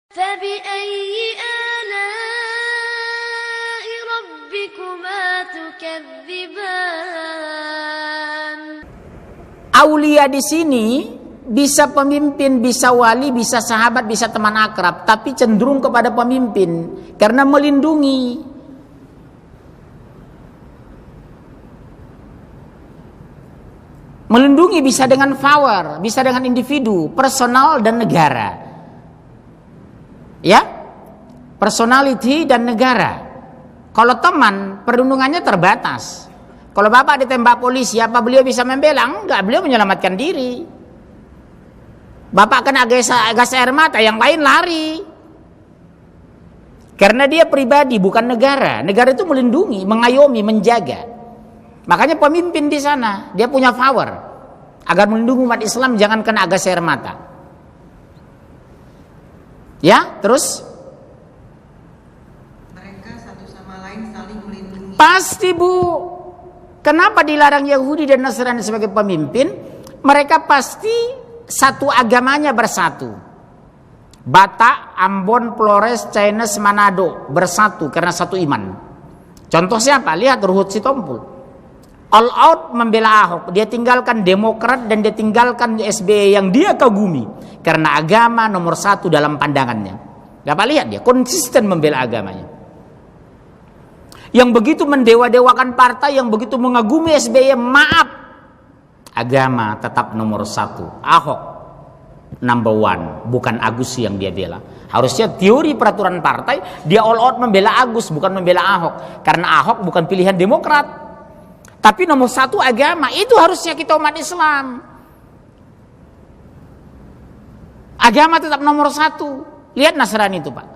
فبأي آلاء ربكما تكذبان. Aulia di sini bisa pemimpin, bisa wali, bisa sahabat, bisa teman akrab, tapi cenderung kepada pemimpin karena melindungi. Melindungi bisa dengan power, bisa dengan individu, personal dan negara. Ya, personality dan negara. Kalau teman, perlindungannya terbatas. Kalau bapak ditembak polisi, apa beliau bisa membela? Enggak, beliau menyelamatkan diri. Bapak kena gas air mata, yang lain lari. Karena dia pribadi, bukan negara. Negara itu melindungi, mengayomi, menjaga. Makanya pemimpin di sana, dia punya power agar melindungi umat Islam jangan kena gas air mata. Ya, terus mereka satu sama lain saling melindungi. Pasti, Bu. Kenapa dilarang Yahudi dan Nasrani sebagai pemimpin? Mereka pasti satu agamanya bersatu. Batak, Ambon, Flores, Chinese, Manado bersatu karena satu iman. Contoh siapa? Lihat Ruhut Sitompul. All out membela Ahok. Dia tinggalkan Demokrat dan dia tinggalkan SBY yang dia kagumi. Karena agama nomor satu dalam pandangannya. Dapat lihat dia konsisten membela agamanya. Yang begitu mendewa-dewakan partai, yang begitu mengagumi SBY, maaf. Agama tetap nomor satu. Ahok number one, bukan Agus yang dia bela. Harusnya teori peraturan partai, dia all out membela Agus, bukan membela Ahok. Karena Ahok bukan pilihan Demokrat. Tapi nomor satu agama, itu harusnya kita umat Islam. Agama tetap nomor satu. Lihat Nasrani itu, Pak.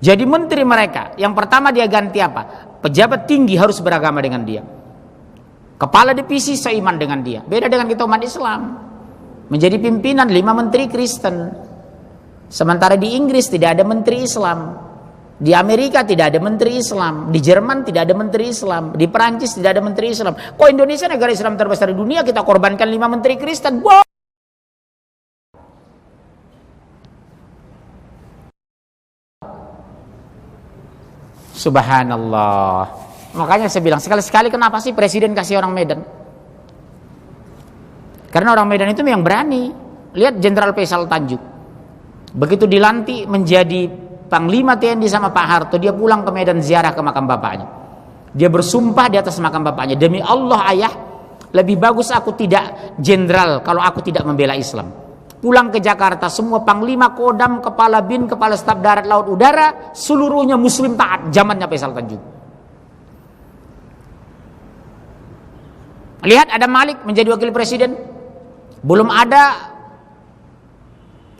Jadi menteri mereka, yang pertama dia ganti apa? Pejabat tinggi harus beragama dengan dia. Kepala divisi seiman dengan dia. Beda dengan kita umat Islam. Menjadi pimpinan 5 menteri Kristen. Sementara di Inggris tidak ada menteri Islam. Di Amerika tidak ada menteri Islam, di Jerman tidak ada menteri Islam, di Perancis tidak ada menteri Islam. Kok Indonesia negara Islam terbesar di dunia kita korbankan 5 menteri Kristen? Wow. Subhanallah. Makanya saya bilang sekali-sekali kenapa sih presiden kasih orang Medan? Karena orang Medan itu yang berani. Lihat Jenderal Faisal Tanjung. Begitu dilantik menjadi Panglima TNI sama Pak Harto, dia pulang ke Medan ziarah ke makam bapaknya. Dia bersumpah di atas makam bapaknya, demi Allah ayah, lebih bagus aku tidak jenderal kalau aku tidak membela Islam. Pulang ke Jakarta, semua Panglima Kodam, Kepala BIN, Kepala Staf Darat Laut Udara, seluruhnya Muslim taat, zamannya Faisal Tanjung. Lihat ada Malik menjadi wakil presiden, belum ada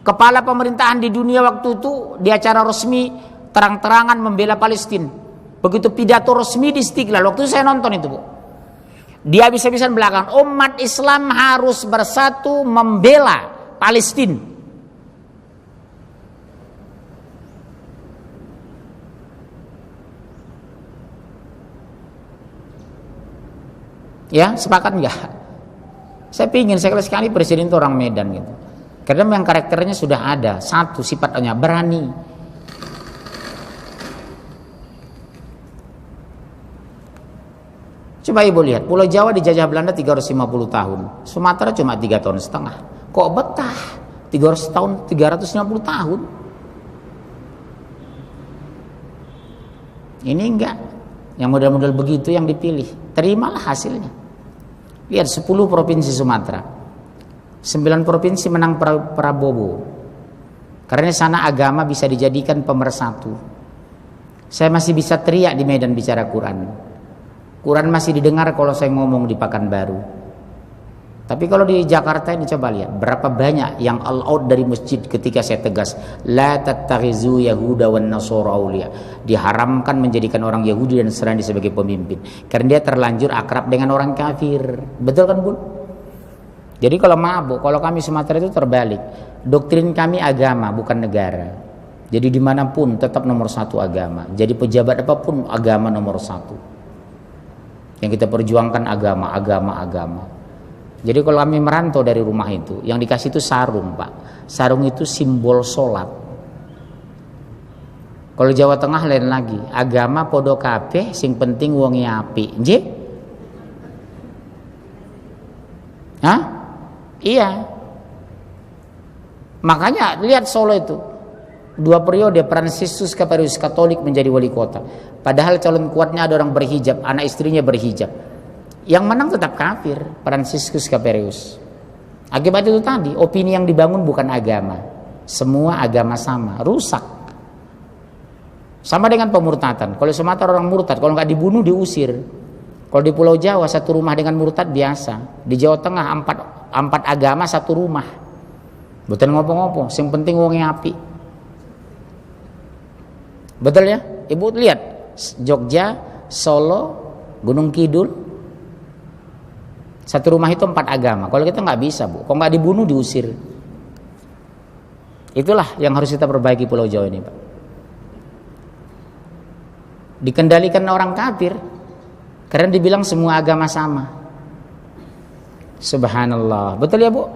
kepala pemerintahan di dunia waktu itu di acara resmi terang-terangan membela Palestina. Begitu pidato resmi di Istiqlal, waktu itu saya nonton itu, Bu. Dia bisa-bisan belakang, umat Islam harus bersatu membela Palestina. Ya, sepakat enggak? Saya pingin sekali-sekali presiden itu orang Medan gitu. Karena memang karakternya sudah ada. Satu sifatnya berani. Coba ibu lihat, Pulau Jawa dijajah Belanda 350 tahun. Sumatera cuma 3,5 tahun. Kok betah? 300 tahun, 350 tahun. Ini enggak. Yang model-model begitu yang dipilih. Terimalah hasilnya. Lihat 10 provinsi Sumatera. 9 provinsi menang Prabowo. Karena sana agama bisa dijadikan pemersatu. Saya masih bisa teriak di Medan bicara Quran. Quran masih didengar kalau saya ngomong di Pekanbaru. Tapi kalau di Jakarta ini coba lihat berapa banyak yang all out dari masjid ketika saya tegas la tattakhizu yahuda wan nasara auliya. Diharamkan menjadikan orang Yahudi dan Nasrani sebagai pemimpin karena dia terlanjur akrab dengan orang kafir. Betul kan, Bun? Jadi kalau mabuk, kalau kami Sumatera itu terbalik. Doktrin kami agama, bukan negara. Jadi dimanapun tetap nomor satu agama. Jadi pejabat apapun agama nomor satu. Yang kita perjuangkan agama. Jadi kalau kami merantau dari rumah itu, yang dikasih itu sarung, Pak. Sarung itu simbol sholat. Kalau Jawa Tengah lain lagi, agama podo kabeh sing penting wonge apik. Nggih? Hah? Iya. Makanya lihat Solo itu. 2 periode Fransiskus Caperius Katolik menjadi wali kota. Padahal calon kuatnya ada orang berhijab, anak istrinya berhijab. Yang menang tetap kafir, Fransiskus Caperius. Akibat itu tadi, opini yang dibangun bukan agama. Semua agama sama, rusak. Sama dengan pemurtatan. Kalau Sumatera orang murtad, kalau nggak dibunuh diusir. Kalau di Pulau Jawa satu rumah dengan murtad biasa. Di Jawa Tengah empat agama satu rumah. Betul ngopo-ngopo, yang penting wonge api. Betul ya? Ibu lihat Jogja, Solo, Gunung Kidul, satu rumah itu 4 agama. Kalau kita nggak bisa, Bu. Kalau nggak dibunuh diusir. Itulah yang harus kita perbaiki Pulau Jawa ini, Pak. Dikendalikan orang kafir karena dibilang semua agama sama. Subhanallah. Betul ya, Bu?